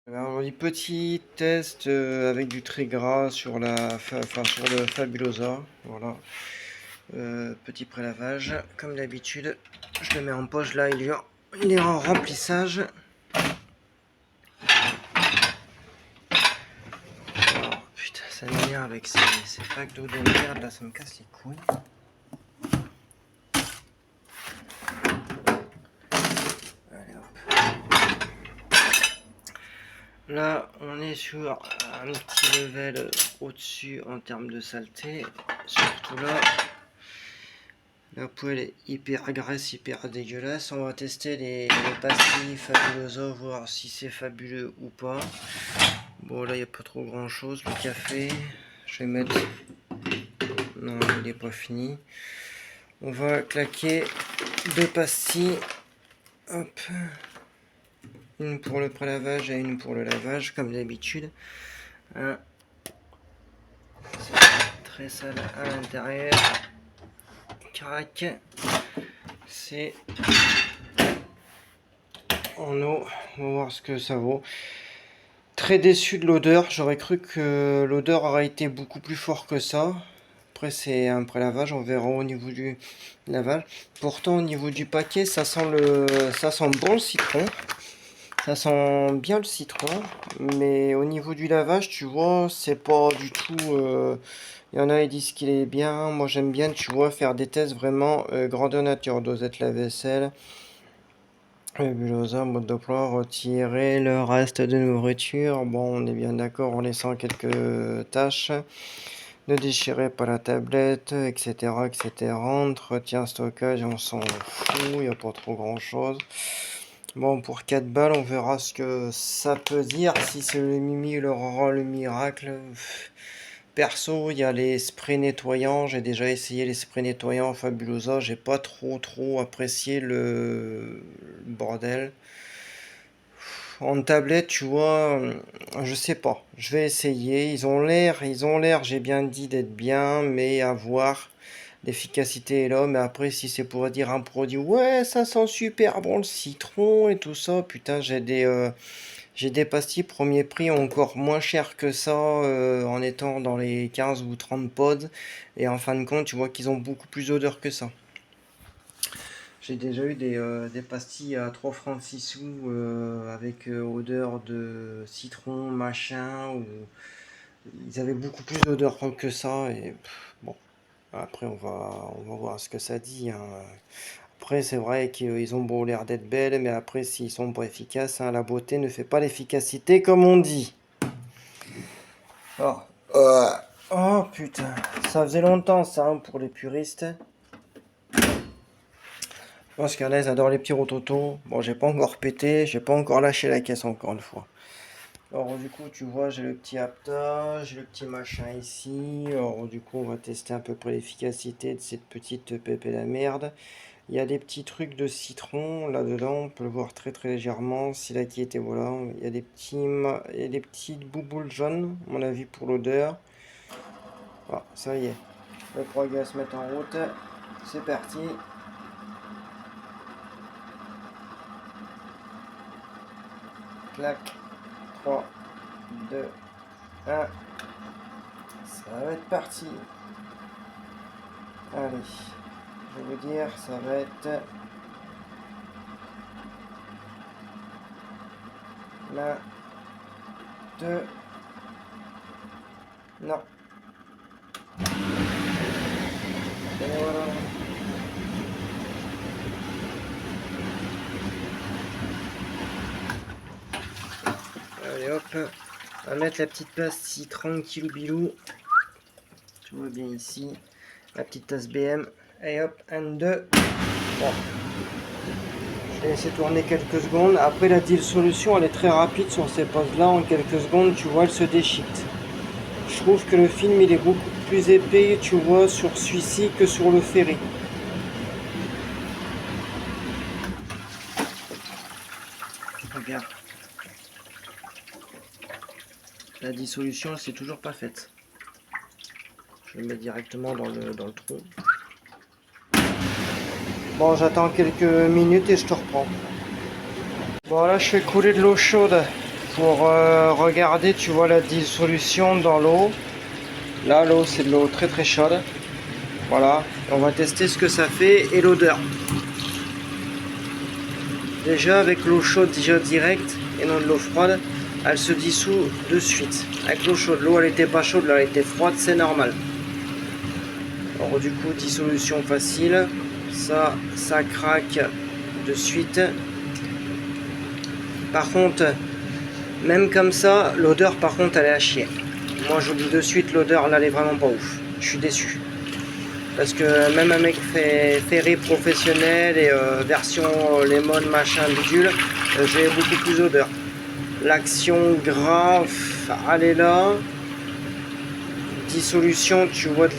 Alors, les petits tests avec du très gras sur sur le Fabulosa. Voilà. Petit prélavage, comme d'habitude. Je le mets en poche là, il est en remplissage. Oh, putain, ça m'énerve avec ces packs d'eau de merde là, ça me casse les couilles. Allez hop. Là, on est sur un petit level au-dessus en termes de saleté. Surtout là, la poêle est hyper grasse, hyper dégueulasse. On va tester les pastilles Fabulosa, voir si c'est fabuleux ou pas. Bon, là, il n'y a pas trop grand chose. Le café, je vais mettre... Non, il n'est pas fini. On va claquer 2 pastilles. Hop. Une pour le prélavage et une pour le lavage, comme d'habitude. C'est très sale à l'intérieur. Crac. C'est en eau. On va voir ce que ça vaut. Très déçu de l'odeur. J'aurais cru que l'odeur aurait été beaucoup plus fort que ça. Après, c'est un prélavage. On verra au niveau du lavage. Pourtant, au niveau du paquet, ça sent bon le citron. Ça sent bien le citron, mais au niveau du lavage, tu vois, c'est pas du tout... Il y en a qui disent qu'il est bien. Moi, j'aime bien, tu vois, faire des tests vraiment grandeur nature. Dosette lave-vaisselle, Fabulosa, mode d'emploi, retirer le reste de nourriture. Bon, on est bien d'accord en laissant quelques tâches. Ne déchirez pas la tablette, etc., etc. Entretien, stockage, on s'en fout, il n'y a pas trop grand-chose. Bon, pour 4 balles, on verra ce que ça peut dire. Si c'est le Mimi, le Rora, le miracle. Perso, il y a les sprays nettoyants. J'ai déjà essayé les sprays nettoyants Fabulosa. J'ai pas trop apprécié le bordel. En tablette, tu vois, je sais pas. Je vais essayer. Ils ont l'air, j'ai bien dit, d'être bien, mais à voir. L'efficacité est là, mais après, si c'est pour dire un produit, ouais, ça sent super bon le citron et tout ça, putain, j'ai des pastilles premier prix encore moins cher que ça, en étant dans les 15 ou 30 pods, et en fin de compte, tu vois qu'ils ont beaucoup plus d'odeur que ça. J'ai déjà eu des pastilles à 3 francs 6 sous, avec odeur de citron, machin, ou ils avaient beaucoup plus d'odeur que ça, et bon. Après, on va voir ce que ça dit, hein. Après, c'est vrai qu'ils ont beau l'air d'être belles, mais après, s'ils sont pas efficaces, hein, la beauté ne fait pas l'efficacité, comme on dit. Oh, oh putain, ça faisait longtemps ça, hein, pour les puristes. Je pense qu'il y en a, ils adorent les petits rototos. Bon, j'ai pas encore pété, j'ai pas encore lâché la caisse encore une fois. Alors du coup, tu vois, j'ai le petit apta, j'ai le petit machin ici. Alors du coup, on va tester à peu près l'efficacité de cette petite pépé la merde. Il y a des petits trucs de citron là-dedans, on peut le voir très légèrement. Si là qui était, voilà, il y a des petites bouboules jaunes, à mon avis, pour l'odeur. Ah, ça y est, le progrès se met en route. C'est parti. Clac, 3, 2, 1. Ça va être parti. Allez, je vais vous dire, ça va être... Là, 2, non. Et voilà. Allez hop, on va mettre la petite pastille tranquille bilou. Tu vois bien ici, la petite tasse BM. Et hop, 1, 2. Bon. Je vais laisser tourner quelques secondes. Après la dissolution, elle est très rapide sur ces poses-là. En quelques secondes, tu vois, elle se déchiquette. Je trouve que le film, il est beaucoup plus épais, tu vois, sur celui-ci que sur le ferry. Regarde. La dissolution, c'est toujours pas faite. Je le mets directement dans le trou. Bon, j'attends quelques minutes et je te reprends. Bon, là, je fais couler de l'eau chaude pour regarder, tu vois, la dissolution dans l'eau. Là, l'eau, c'est de l'eau très très chaude. Voilà, on va tester ce que ça fait et l'odeur. Déjà, avec l'eau chaude, déjà directe et non de l'eau froide, elle se dissout de suite. Avec l'eau chaude, l'eau elle était pas chaude, là elle était froide, c'est normal. Alors du coup, dissolution facile, ça craque de suite. Par contre, même comme ça, l'odeur par contre elle est à chier. Moi je vous dis de suite, l'odeur là elle est vraiment pas ouf. Je suis déçu. Parce que même un mec ferré professionnel et version lemon machin bidule, j'ai beaucoup plus d'odeur. L'action gras, elle est là. Dissolution, tu vois de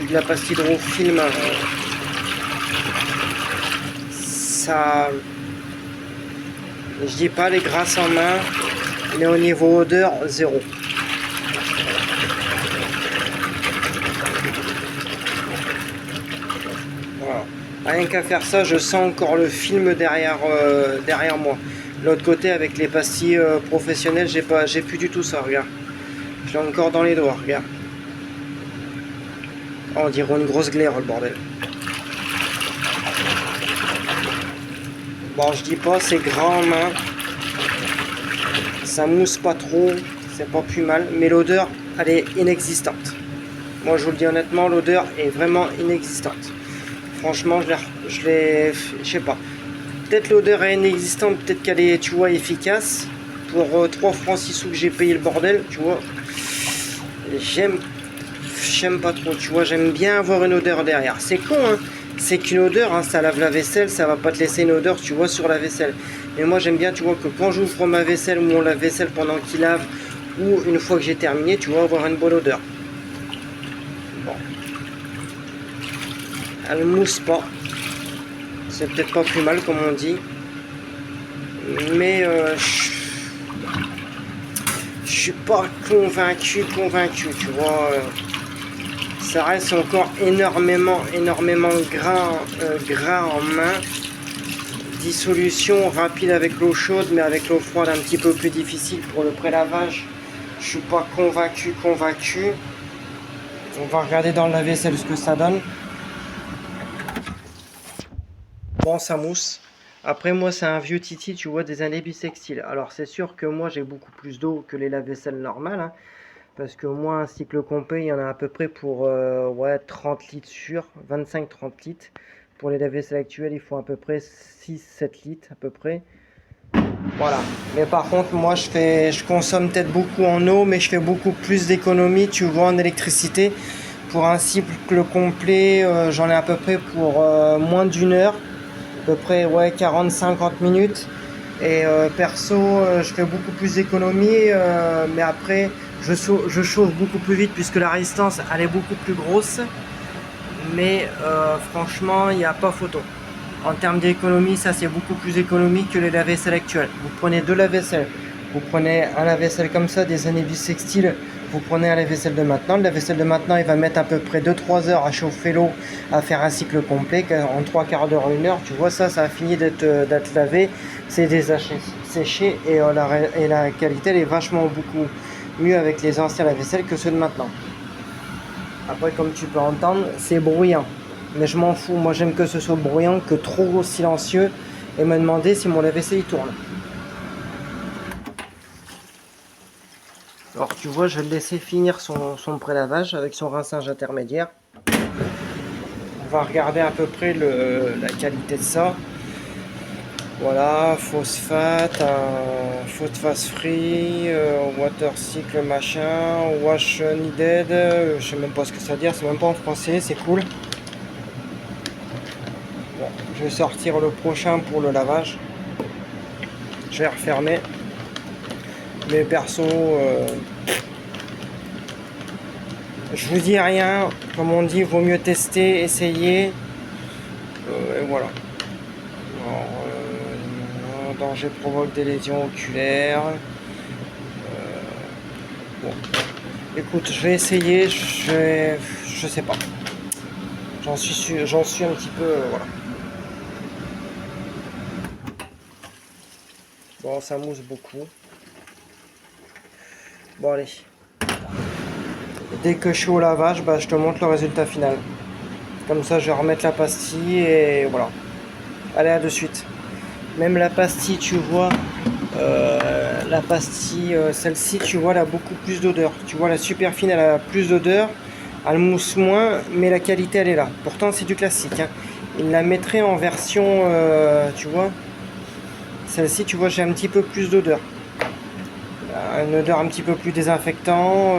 de la pastille hydrofilm. Ça, je dis pas les grasses en main, mais au niveau odeur, zéro. Voilà. Rien qu'à faire ça, je sens encore le film derrière moi. L'autre côté, avec les pastilles professionnelles, j'ai plus du tout ça, regarde. Je l'ai encore dans les doigts, regarde. Oh, on dirait une grosse glaire, le bordel. Bon, je dis pas, c'est grand en main. Ça mousse pas trop, c'est pas plus mal. Mais l'odeur, elle est inexistante. Moi, je vous le dis honnêtement, l'odeur est vraiment inexistante. Franchement, je sais pas. Peut-être l'odeur est inexistante, peut-être qu'elle est, tu vois, efficace. Pour 3 francs 6 sous que j'ai payé le bordel, tu vois. J'aime pas trop, tu vois, j'aime bien avoir une odeur derrière. C'est con, hein. C'est qu'une odeur, hein, ça lave la vaisselle, ça va pas te laisser une odeur, tu vois, sur la vaisselle. Mais moi, j'aime bien, tu vois, que quand j'ouvre ma vaisselle ou mon lave-vaisselle pendant qu'il lave, ou une fois que j'ai terminé, tu vois, avoir une bonne odeur. Bon. Elle mousse pas. C'est peut-être pas plus mal, comme on dit. Mais je suis pas convaincu, tu vois. Ça reste encore énormément gras en main. Dissolution rapide avec l'eau chaude, mais avec l'eau froide un petit peu plus difficile pour le prélavage. Je suis pas convaincu. On va regarder dans le lave-vaisselle ce que ça donne. Bon, ça mousse. Après, moi, c'est un vieux titi, tu vois, des années bissextiles. Alors, c'est sûr que moi, j'ai beaucoup plus d'eau que les lave-vaisselle normales, hein, parce que moi, un cycle complet, il y en a à peu près pour ouais, 30 litres sur, 25-30 litres. Pour les lave-vaisselle actuels, il faut à peu près 6-7 litres, à peu près. Voilà. Mais par contre, moi, je consomme peut-être beaucoup en eau, mais je fais beaucoup plus d'économies, tu vois, en électricité. Pour un cycle complet, j'en ai à peu près pour moins d'une heure. À peu près ouais, 40-50 minutes. Et perso, je fais beaucoup plus d'économies, mais après, je chauffe beaucoup plus vite puisque la résistance, elle est beaucoup plus grosse. Mais franchement, il n'y a pas photo. En termes d'économie, ça c'est beaucoup plus économique que les lave-vaisselle actuels. Vous prenez 2 lave-vaisselle, vous prenez un lave-vaisselle comme ça, des années bissextiles, vous prenez un lave-vaisselle de maintenant. Le lave-vaisselle de maintenant, il va mettre à peu près 2-3 heures à chauffer l'eau, à faire un cycle complet, en 3 quarts d'heure, 1 heure. Tu vois, ça a fini d'être lavé, c'est séché et la qualité elle est vachement beaucoup mieux avec les anciens lave-vaisselle que ceux de maintenant. Après, comme tu peux entendre, c'est bruyant. Mais je m'en fous, moi j'aime que ce soit bruyant, que trop silencieux, et me demander si mon lave-vaisselle il tourne. Alors tu vois, je vais le laisser finir son prélavage avec son rinçage intermédiaire. On va regarder à peu près la qualité de ça. Voilà, phosphate, phosphate free, water cycle machin, wash needed, je sais même pas ce que ça veut dire, c'est même pas en français, c'est cool. Bon, je vais sortir le prochain pour le lavage. Je vais refermer. Mais perso, je vous dis rien. Comme on dit, vaut mieux tester, essayer. Et voilà. Alors, danger provoque des lésions oculaires. Bon. Écoute, je vais essayer. Je sais pas. J'en suis un petit peu. Voilà. Bon, ça mousse beaucoup. Bon, allez. Dès que je suis au lavage, bah, je te montre le résultat final. Comme ça, je vais remettre la pastille et voilà. Allez, à de suite. Même la pastille, tu vois, la pastille, celle-ci, tu vois, elle a beaucoup plus d'odeur. Tu vois, la super fine, elle a plus d'odeur. Elle mousse moins, mais la qualité, elle est là. Pourtant, c'est du classique. Hein. Il la mettrait en version, tu vois. Celle-ci, tu vois, j'ai un petit peu plus d'odeur. Une odeur un petit peu plus désinfectant.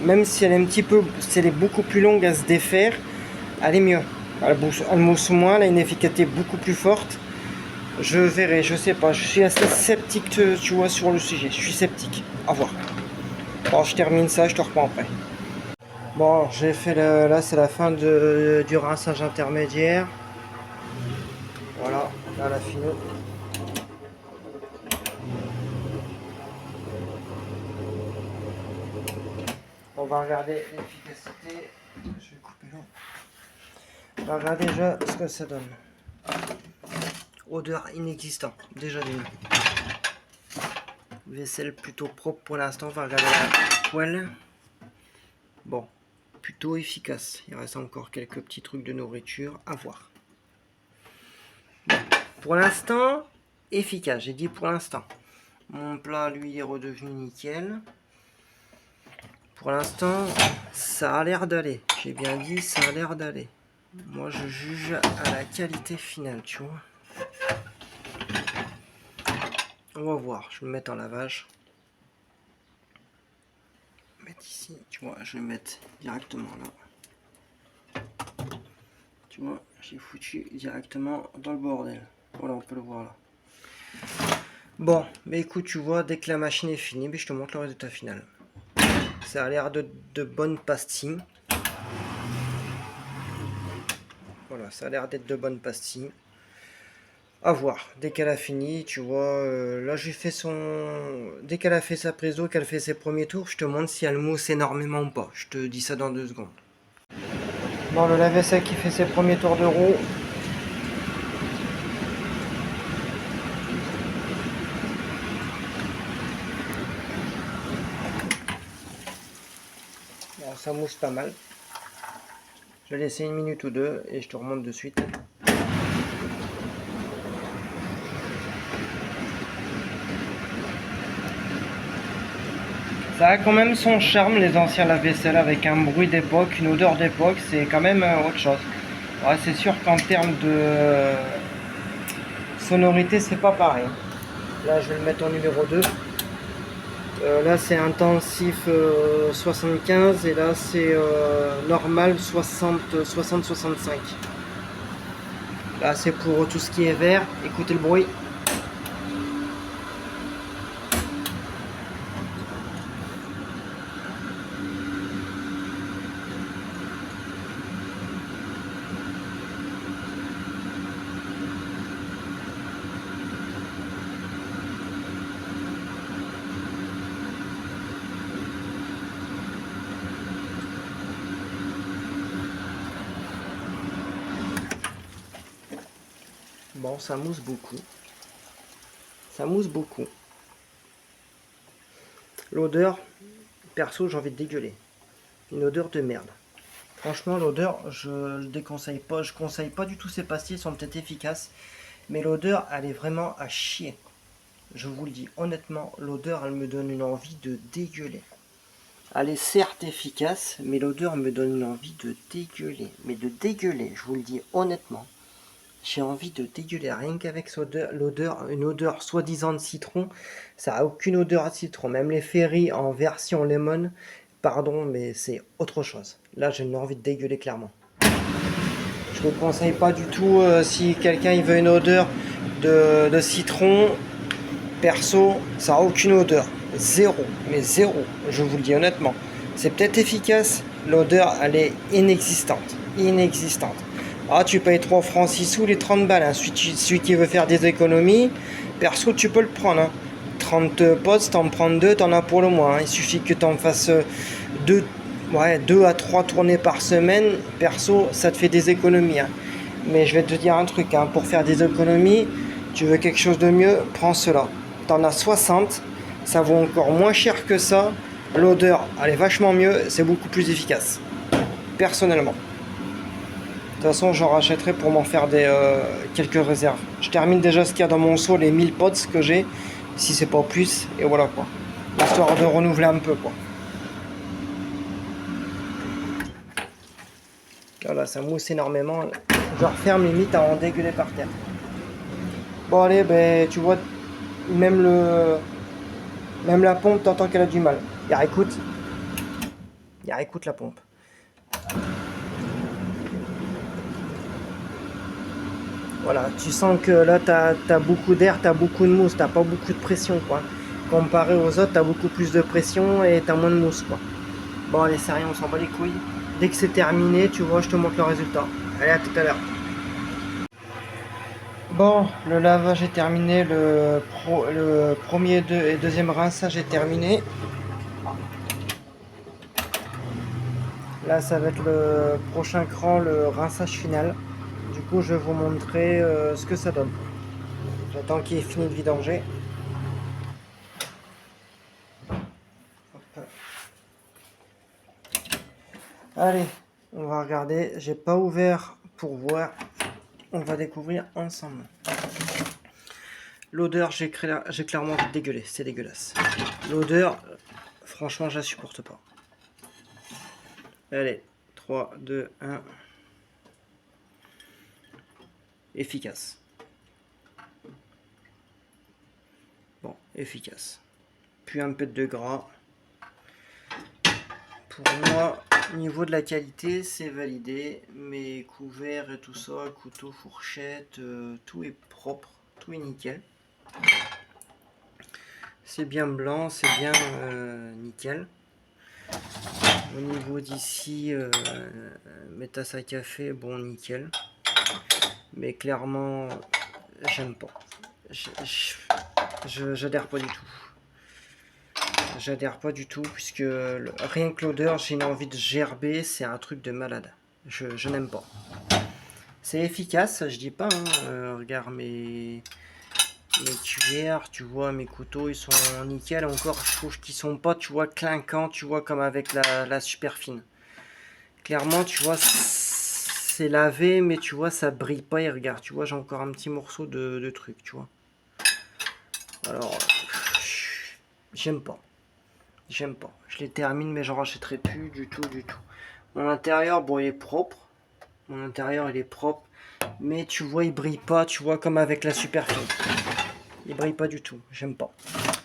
Même si elle est un petit peu, si elle est beaucoup plus longue à se défaire, elle est mieux. Elle mousse moins, elle a une efficacité beaucoup plus forte. Je verrai, je sais pas, je suis assez sceptique, tu vois, sur le sujet. Je suis sceptique. À voir. Bon, je termine ça, je te reprends après. Bon, j'ai fait là, c'est la fin du rinçage intermédiaire. Voilà, là, la fine. On va regarder l'efficacité. Je vais couper l'eau. On va regarder déjà ce que ça donne. Odeur inexistante, déjà d'une. Vaisselle plutôt propre pour l'instant. On va regarder la poêle. Bon, plutôt efficace. Il reste encore quelques petits trucs de nourriture à voir. Bon, pour l'instant, efficace. J'ai dit pour l'instant. Mon plat, lui, est redevenu nickel. Pour l'instant, ça a l'air d'aller. J'ai bien dit, ça a l'air d'aller. Moi, je juge à la qualité finale, tu vois. On va voir. Je vais me mettre en lavage. Mettre ici, tu vois, je vais mettre directement là. Tu vois, j'ai foutu directement dans le bordel. Voilà, on peut le voir là. Bon, mais écoute, tu vois, dès que la machine est finie, je te montre le résultat final. Ça a l'air de bonnes pastilles. Voilà, ça a l'air d'être de bonnes pastilles. À voir, dès qu'elle a fini, tu vois, là j'ai fait son... Dès qu'elle a fait sa prise d'eau, qu'elle fait ses premiers tours, je te montre si elle mousse énormément ou pas. Je te dis ça dans 2 secondes. Bon, le lave-vaisselle qui fait ses premiers tours de roue. Bon, ça mousse pas mal. Je vais laisser 1 minute ou 2 et je te remonte de suite. Ça a quand même son charme, les anciens lave-vaisselle, avec un bruit d'époque, une odeur d'époque, c'est quand même autre chose. Ouais, c'est sûr qu'en termes de sonorité, c'est pas pareil. Là, je vais le mettre en numéro 2. Là, c'est intensif 75 et là, c'est normal 60-65. Là, c'est pour tout ce qui est vert. Écoutez le bruit. Bon, ça mousse beaucoup. Ça mousse beaucoup. L'odeur, perso, j'ai envie de dégueuler. Une odeur de merde. Franchement, l'odeur, je le déconseille pas. Je conseille pas du tout ces pastilles, elles sont peut-être efficaces. Mais l'odeur, elle est vraiment à chier. Je vous le dis honnêtement, l'odeur, elle me donne une envie de dégueuler. Elle est certes efficace, mais l'odeur me donne une envie de dégueuler. Mais de dégueuler, je vous le dis honnêtement. J'ai envie de dégueuler, rien qu'avec l'odeur, une odeur soi-disant de citron, ça a aucune odeur de citron. Même les Ferry en version lemon, pardon, mais c'est autre chose. Là, j'ai une envie de dégueuler clairement. Je ne vous conseille pas du tout si quelqu'un il veut une odeur de citron. Perso, ça n'a aucune odeur. Zéro, mais zéro, je vous le dis honnêtement. C'est peut-être efficace, l'odeur, elle est inexistante. Inexistante. Ah, tu payes 3 francs 6 sous les 30 balles. Hein. Celui qui veut faire des économies, perso, tu peux le prendre. Hein. 30 postes, t'en prends 2, t'en as pour le mois. Hein. Il suffit que t'en fasses 2 à 3 tournées par semaine. Perso, ça te fait des économies. Hein. Mais je vais te dire un truc, hein. Pour faire des économies, tu veux quelque chose de mieux, prends cela. t'en as 60, ça vaut encore moins cher que ça. L'odeur, elle est vachement mieux, c'est beaucoup plus efficace. Personnellement. De toute façon, j'en rachèterai pour m'en faire quelques réserves. Je termine déjà ce qu'il y a dans mon seau, les 1000 pots que j'ai, si c'est pas plus, et voilà quoi. Histoire de renouveler un peu quoi. Voilà, ça mousse énormément. Je referme limite à en dégueuler par terre. Bon allez, ben tu vois, même la pompe, t'entends qu'elle a du mal. Écoute la pompe. Voilà, tu sens que là t'as beaucoup d'air, t'as beaucoup de mousse, t'as pas beaucoup de pression quoi. Comparé aux autres, t'as beaucoup plus de pression et t'as moins de mousse quoi. Bon allez, c'est rien, on s'en bat les couilles. Dès que c'est terminé, tu vois, je te montre le résultat. Allez, à tout à l'heure. Bon, le lavage est terminé, le premier et deuxième rinçage est terminé. Là, ça va être le prochain cran, le rinçage final. Du coup, je vais vous montrer ce que ça donne. J'attends qu'il ait fini de vidanger. Hop. Allez, on va regarder. J'ai pas ouvert pour voir. On va découvrir ensemble. L'odeur, j'ai clairement envie de dégueuler. C'est dégueulasse. L'odeur, franchement, je la supporte pas. Allez, 3, 2, 1. Efficace. Bon, efficace. Puis un peu de gras. Pour moi, au niveau de la qualité, c'est validé. Mes couverts et tout ça, couteau, fourchette, tout est propre, tout est nickel. C'est bien blanc, c'est bien nickel. Au niveau d'ici, mes tasses à café, bon nickel. Mais clairement, j'aime pas. J'adhère pas du tout. J'adhère pas du tout, puisque rien que l'odeur, j'ai une envie de gerber, c'est un truc de malade. Je n'aime pas. C'est efficace, je dis pas. Hein. Regarde mes cuillères, tu vois, mes couteaux, ils sont nickel. Encore, je trouve qu'ils sont pas, tu vois, clinquants, tu vois, comme avec la super fine. Clairement, tu vois, c'est lavé, mais tu vois, ça brille pas. Et regarde, tu vois, j'ai encore un petit morceau de truc, tu vois. Alors, j'aime pas. J'aime pas. Je les termine, mais j'en rachèterai plus du tout, du tout. Mon intérieur, bon, il est propre. Mon intérieur, il est propre. Mais tu vois, il brille pas, tu vois, comme avec la super fine. Il brille pas du tout. J'aime pas.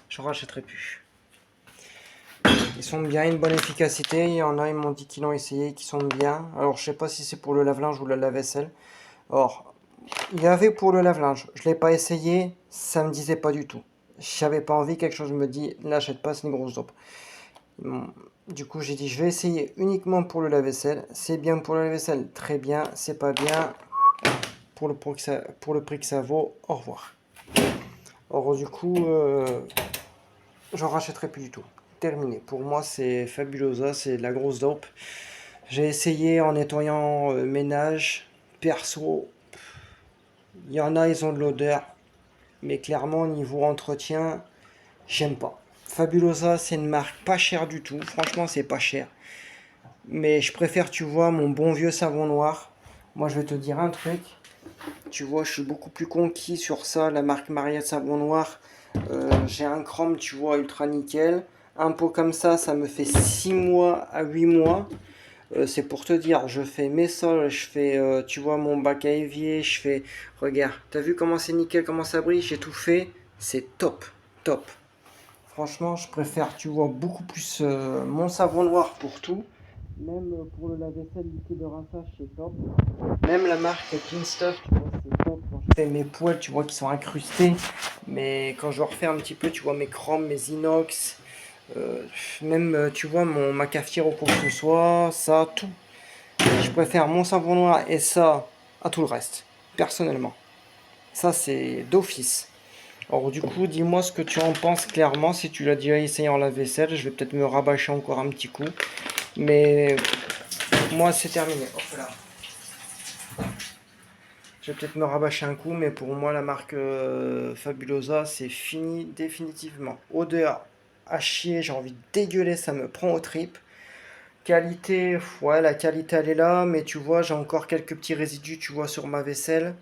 J'en rachèterai plus. Ils sont bien, une bonne efficacité. Il y en a, ils m'ont dit qu'ils l'ont essayé, qu'ils sont bien. Alors, je sais pas si c'est pour le lave-linge ou la lave-vaisselle. Or, il y avait pour le lave-linge. Je l'ai pas essayé, ça me disait pas du tout. J'avais pas envie, quelque chose me dit, n'achète pas, c'est une grosse dope. Du coup, j'ai dit, je vais essayer uniquement pour le lave-vaisselle. C'est bien pour le lave-vaisselle, très bien. C'est pas bien, pour le prix que ça vaut, au revoir. Or, du coup, j'en rachèterai plus du tout. Terminé. Pour moi, c'est Fabulosa, c'est de la grosse dope. J'ai essayé en nettoyant ménage, perso. Il y en a, ils ont de l'odeur. Mais clairement, niveau entretien, j'aime pas. Fabulosa, c'est une marque pas chère du tout. Franchement, c'est pas cher. Mais je préfère, tu vois, mon bon vieux savon noir. Moi, je vais te dire un truc. Tu vois, je suis beaucoup plus conquis sur ça. La marque Mariette Savon Noir. J'ai un chrome, tu vois, ultra nickel. Un pot comme ça me fait 6 mois à 8 mois. C'est pour te dire, je fais mes sols, je fais, tu vois, mon bac à évier, je fais... Regarde, t'as vu comment c'est nickel, comment ça brille? J'ai tout fait. C'est top, top. Franchement, je préfère, tu vois, beaucoup plus mon savon noir pour tout. Même pour le lave-vaisselle, liquide de rinçage, c'est top. Même la marque Clean Stuff, tu vois, c'est top. Quand je fais mes poêles, tu vois, qui sont incrustés. Mais quand je refais un petit peu, tu vois, mes chromes, mes inox, même, tu vois, ma cafetière ou quoi que ce soit, ça, tout. Je préfère mon savon noir et ça à tout le reste, personnellement. Ça, c'est d'office. Alors du coup, dis-moi ce que tu en penses clairement. Si tu l'as déjà essayé en lave-vaisselle, je vais peut-être me rabâcher encore un petit coup. Mais moi, c'est terminé. Hop là. je vais peut-être me rabâcher un coup, mais pour moi, la marque Fabulosa, c'est fini définitivement. Odeur à chier, j'ai envie de dégueuler, ça me prend aux tripes. Qualité, ouais, la qualité elle est là, mais tu vois, j'ai encore quelques petits résidus, tu vois, sur ma vaisselle.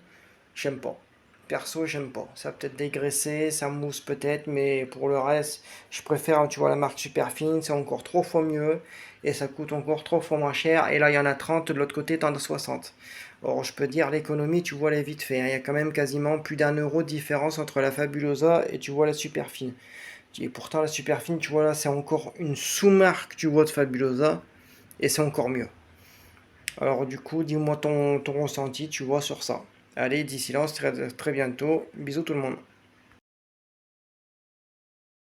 J'aime pas. Perso, j'aime pas. Ça va peut-être dégraisser, ça mousse peut-être, mais pour le reste, je préfère, tu vois, la marque Superfine, c'est encore 3 fois mieux, et ça coûte encore 3 fois moins cher, et là, il y en a 30, de l'autre côté, t'en as 60. Or, je peux dire, l'économie, tu vois, elle est vite fait, hein. Il y a quand même quasiment plus d'1 euro de différence entre la Fabulosa et tu vois la Superfine. Et pourtant, la Superfine, tu vois, là, c'est encore une sous-marque, tu vois, de Fabulosa, et c'est encore mieux. Alors du coup, dis-moi ton ressenti, tu vois, sur ça. Allez, d'ici là, on se dit à très bientôt. Bisous tout le monde.